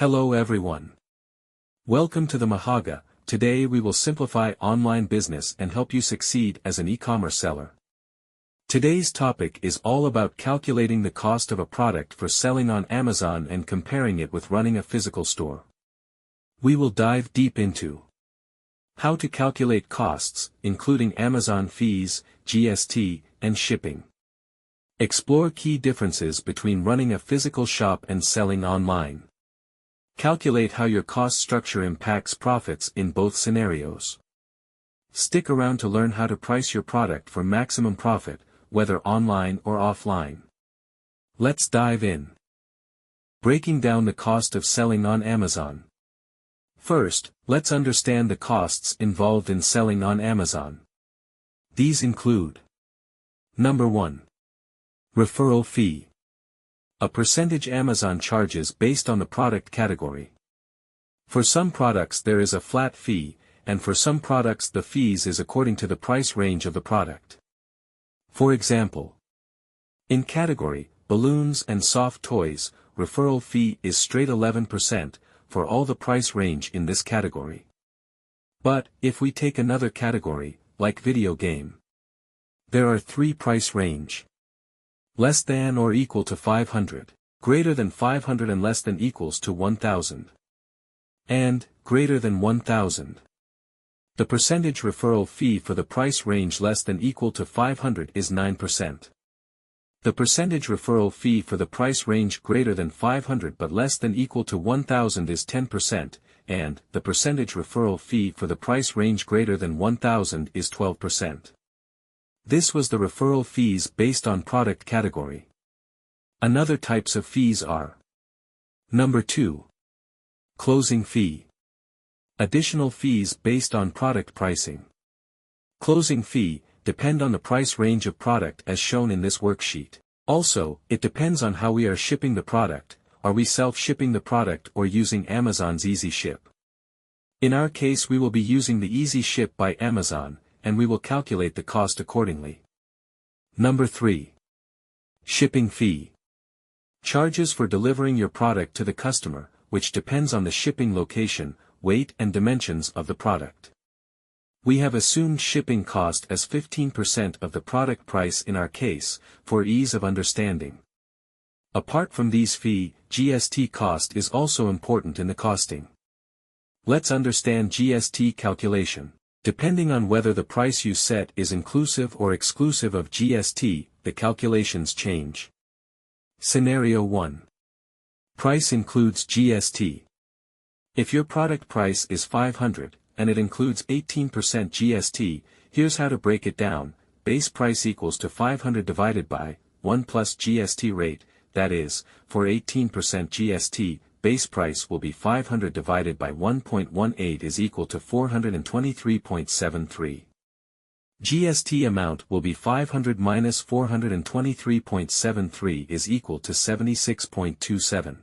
Hello everyone. Welcome to the Mahaga. Today we will simplify online business and help you succeed as an e-commerce seller. Today's topic is all about calculating the cost of a product for selling on Amazon and comparing it with running a physical store. We will dive deep into how to calculate costs, including Amazon fees, GST, and shipping. Explore key differences between running a physical shop and selling online. Calculate how your cost structure impacts profits in both scenarios. Stick around to learn how to price your product for maximum profit, whether online or offline. Let's dive in. Breaking down the cost of selling on Amazon. First, let's understand the costs involved in selling on Amazon. These include: Number 1. Referral fee. A percentage Amazon charges based on the product category. For some products there is a flat fee, and for some products the fees is according to the price range of the product. For example, in category, balloons and soft toys, referral fee is straight 11%, for all the price range in this category. But, if we take another category, like video game, there are 3 price range. Less than or equal to 500, greater than 500 and less than equals to 1000. And, greater than 1000. The percentage referral fee for the price range less than equal to 500 is 9%. The percentage referral fee for the price range greater than 500 but less than equal to 1000 is 10%, and the percentage referral fee for the price range greater than 1000 is 12%. This was the referral fees based on product category. Another types of fees are: Number 2. Closing fee. Additional fees based on product pricing. Closing fee depend on the price range of product as shown in this worksheet. Also, it depends on how we are shipping the product. Are we self-shipping the product or using Amazon's Easy Ship? In our case we will be using the Easy Ship by Amazon, and we will calculate the cost accordingly. Number 3. Shipping fee. Charges for delivering your product to the customer, which depends on the shipping location, weight and dimensions of the product. We have assumed shipping cost as 15% of the product price in our case, for ease of understanding. Apart from these fee, GST cost is also important in the costing. Let's understand GST calculation. Depending on whether the price you set is inclusive or exclusive of GST, the calculations change. Scenario 1. Price includes GST. If your product price is 500, and it includes 18% GST, here's how to break it down. Base price equals to 500 divided by 1 plus GST rate, that is, for 18% GST, base price will be 500 divided by 1.18 is equal to 423.73. GST amount will be 500 minus 423.73 is equal to 76.27.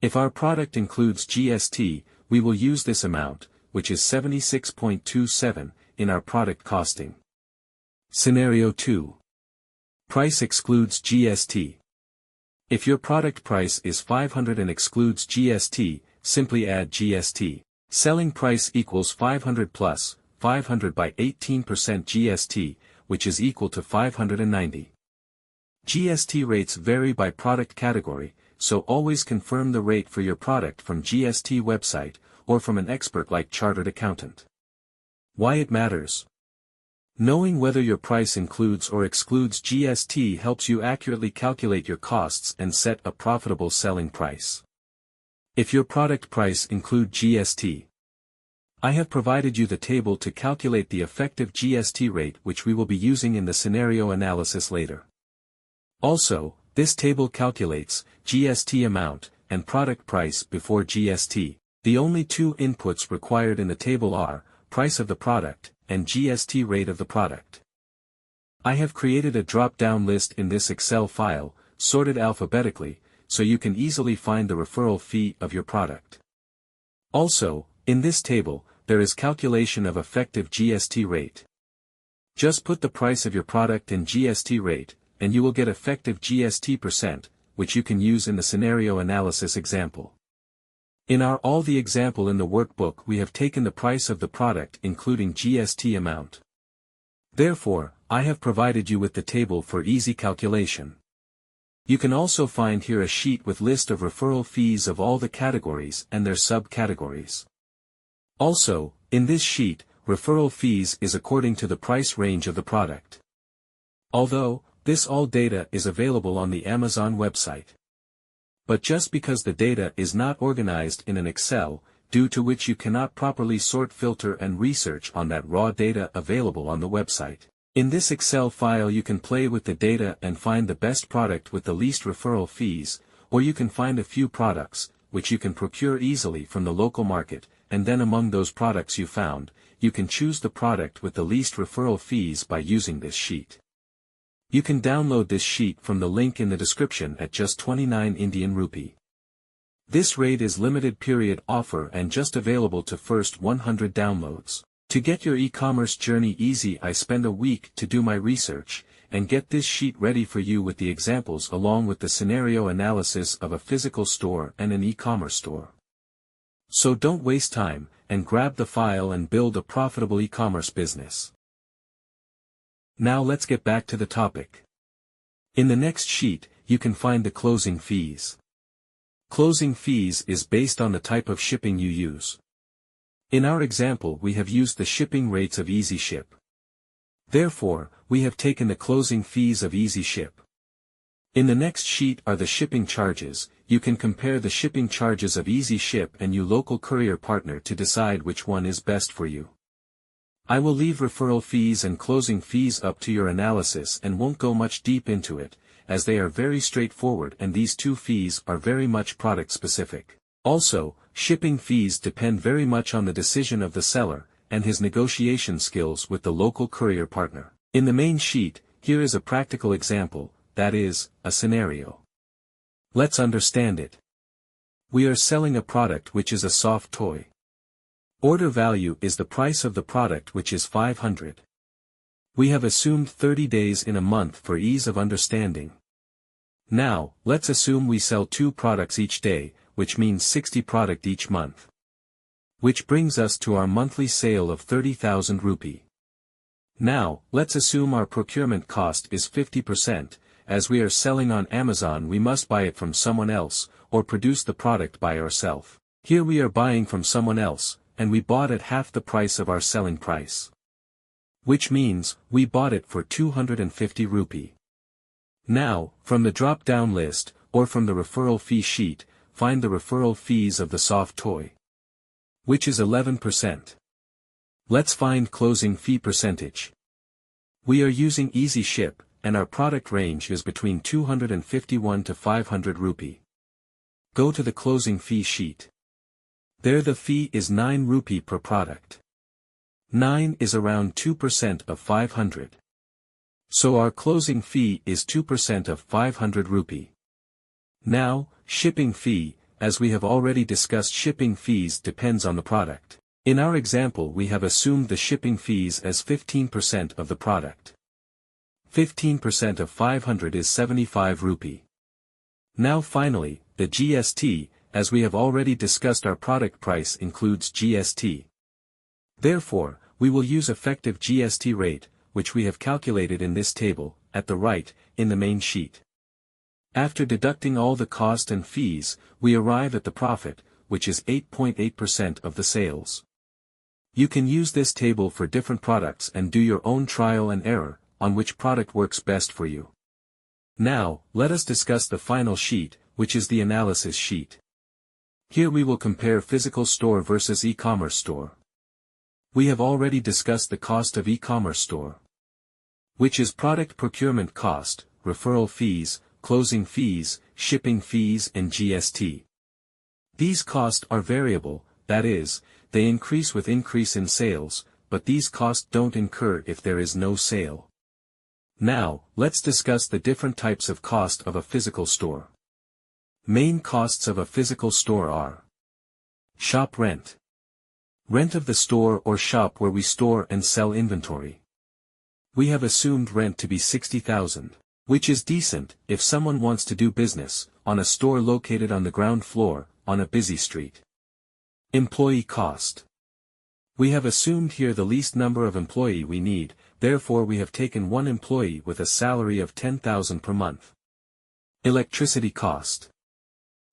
If our product includes GST, we will use this amount, which is 76.27, in our product costing. Scenario 2. Price excludes GST. If your product price is 500 and excludes GST, simply add GST. Selling price equals 500 plus 500 by 18% GST, which is equal to 590. GST rates vary by product category, so always confirm the rate for your product from GST website, or from an expert like Chartered Accountant. Why it matters? Knowing whether your price includes or excludes GST helps you accurately calculate your costs and set a profitable selling price. If your product price includes GST, I have provided you the table to calculate the effective GST rate which we will be using in the scenario analysis later. Also, this table calculates GST amount and product price before GST. The only 2 inputs required in the table are price of the product and GST rate of the product. I have created a drop-down list in this Excel file, sorted alphabetically, so you can easily find the referral fee of your product. Also, in this table, there is calculation of effective GST rate. Just put the price of your product in GST rate, and you will get effective GST %, which you can use in the scenario analysis example. In our all the example in the workbook we have taken the price of the product including GST amount. Therefore, I have provided you with the table for easy calculation. You can also find here a sheet with list of referral fees of all the categories and their subcategories. Also, in this sheet, referral fees is according to the price range of the product. Although, this all data is available on the Amazon website. But just because the data is not organized in an Excel, due to which you cannot properly sort, filter and research on that raw data available on the website. In this Excel file you can play with the data and find the best product with the least referral fees, or you can find a few products, which you can procure easily from the local market, and then among those products you found, you can choose the product with the least referral fees by using this sheet. You can download this sheet from the link in the description at just 29 Indian rupee. This rate is limited period offer and just available to first 100 downloads. To get your e-commerce journey easy, I spend a week to do my research, and get this sheet ready for you with the examples along with the scenario analysis of a physical store and an e-commerce store. So don't waste time, and grab the file and build a profitable e-commerce business. Now let's get back to the topic. In the next sheet, you can find the closing fees. Closing fees is based on the type of shipping you use. In our example we have used the shipping rates of EasyShip. Therefore, we have taken the closing fees of EasyShip. In the next sheet are the shipping charges. You can compare the shipping charges of EasyShip and your local courier partner to decide which one is best for you. I will leave referral fees and closing fees up to your analysis and won't go much deep into it, as they are very straightforward and these two fees are very much product specific. Also, shipping fees depend very much on the decision of the seller, and his negotiation skills with the local courier partner. In the main sheet, here is a practical example, that is, a scenario. Let's understand it. We are selling a product which is a soft toy. Order value is the price of the product which is 500. We have assumed 30 days in a month for ease of understanding. Now, let's assume we sell 2 products each day, which means 60 product each month. Which brings us to our monthly sale of 30,000 rupee. Now, let's assume our procurement cost is 50%, as we are selling on Amazon we must buy it from someone else, or produce the product by ourselves. Here we are buying from someone else, and we bought at half the price of our selling price. Which means, we bought it for 250 rupee. Now, from the drop-down list, or from the referral fee sheet, find the referral fees of the soft toy. Which is 11%. Let's find closing fee percentage. We are using EasyShip, and our product range is between 251 to 500 rupee. Go to the closing fee sheet. There the fee is 9 rupee per product. 9 is around 2% of 500. So our closing fee is 2% of 500 rupee. Now, shipping fee, as we have already discussed, shipping fees depends on the product. In our example we have assumed the shipping fees as 15% of the product. 15% of 500 is 75 rupee. Now finally, the GST, as we have already discussed our product price includes GST. Therefore, we will use effective GST rate, which we have calculated in this table, at the right, in the main sheet. After deducting all the cost and fees, we arrive at the profit, which is 8.8% of the sales. You can use this table for different products and do your own trial and error, on which product works best for you. Now, let us discuss the final sheet, which is the analysis sheet. Here we will compare physical store versus e-commerce store. We have already discussed the cost of e-commerce store, which is product procurement cost, referral fees, closing fees, shipping fees and GST. These costs are variable, that is, they increase with increase in sales, but these costs don't incur if there is no sale. Now, let's discuss the different types of cost of a physical store. Main costs of a physical store are: shop rent. Rent of the store or shop where we store and sell inventory. We have assumed rent to be 60,000, which is decent if someone wants to do business, on a store located on the ground floor, on a busy street. Employee cost. We have assumed here the least number of employee we need, therefore we have taken one employee with a salary of 10,000 per month. Electricity cost.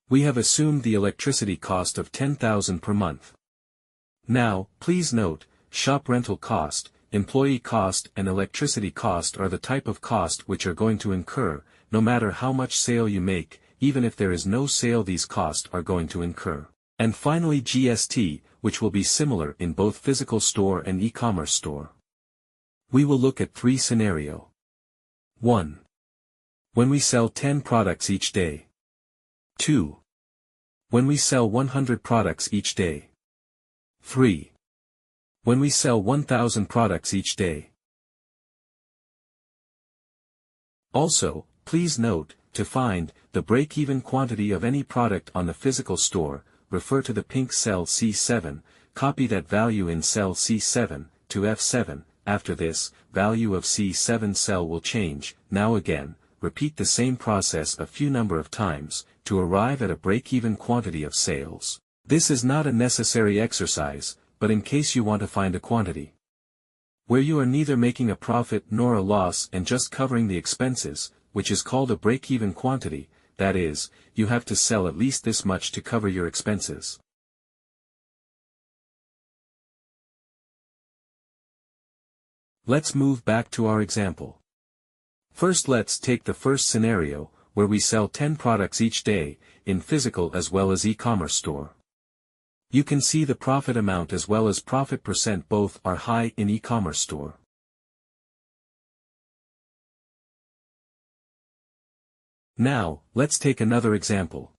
We have assumed the electricity cost of 10,000 per month. Now, please note, shop rental cost, employee cost and electricity cost are the type of cost which are going to incur, no matter how much sale you make, even if there is no sale these costs are going to incur. And finally GST, which will be similar in both physical store and e-commerce store. We will look at 3 scenarios. 1. When we sell 10 products each day. 2. When we sell 100 products each day. 3. When we sell 1,000 products each day. Also, please note, to find the break-even quantity of any product on the physical store, refer to the pink cell C7, copy that value in cell C7, to F7, after this, value of C7 cell will change, now again, repeat the same process a few number of times, to arrive at a break-even quantity of sales. This is not a necessary exercise, but in case you want to find a quantity where you are neither making a profit nor a loss and just covering the expenses, which is called a break-even quantity, that is, you have to sell at least this much to cover your expenses. Let's move back to our example. First let's take the first scenario, where we sell 10 products each day, in physical as well as e-commerce store. You can see the profit amount as well as profit percent both are high in e-commerce store. Now, let's take another example.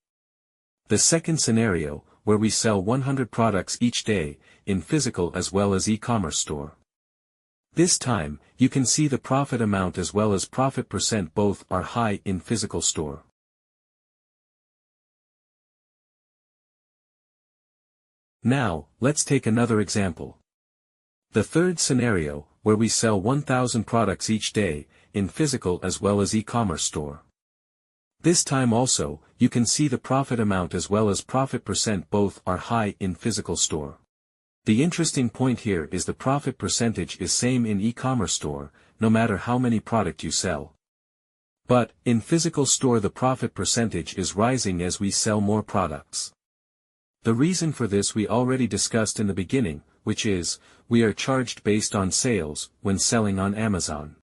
The second scenario, where we sell 100 products each day, in physical as well as e-commerce store. This time, you can see the profit amount as well as profit percent both are high in physical store. Now, let's take another example. The third scenario, where we sell 1,000 products each day, in physical as well as e-commerce store. This time also, you can see the profit amount as well as profit percent both are high in physical store. The interesting point here is the profit percentage is same in e-commerce store, no matter how many product you sell. But, in physical store the profit percentage is rising as we sell more products. The reason for this we already discussed in the beginning, which is, we are charged based on sales, when selling on Amazon.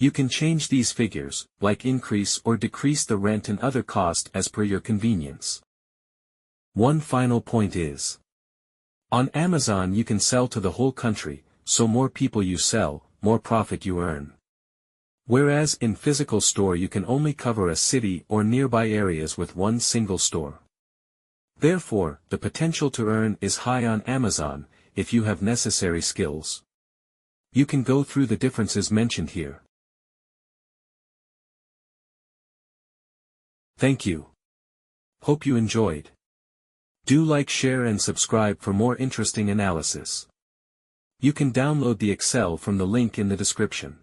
You can change these figures, like increase or decrease the rent and other cost as per your convenience. One final point is, on Amazon you can sell to the whole country, so more people you sell, more profit you earn. Whereas in physical store you can only cover a city or nearby areas with one single store. Therefore, the potential to earn is high on Amazon, if you have necessary skills. You can go through the differences mentioned here. Thank you. Hope you enjoyed. Do like, share and subscribe for more interesting analysis. You can download the Excel from the link in the description.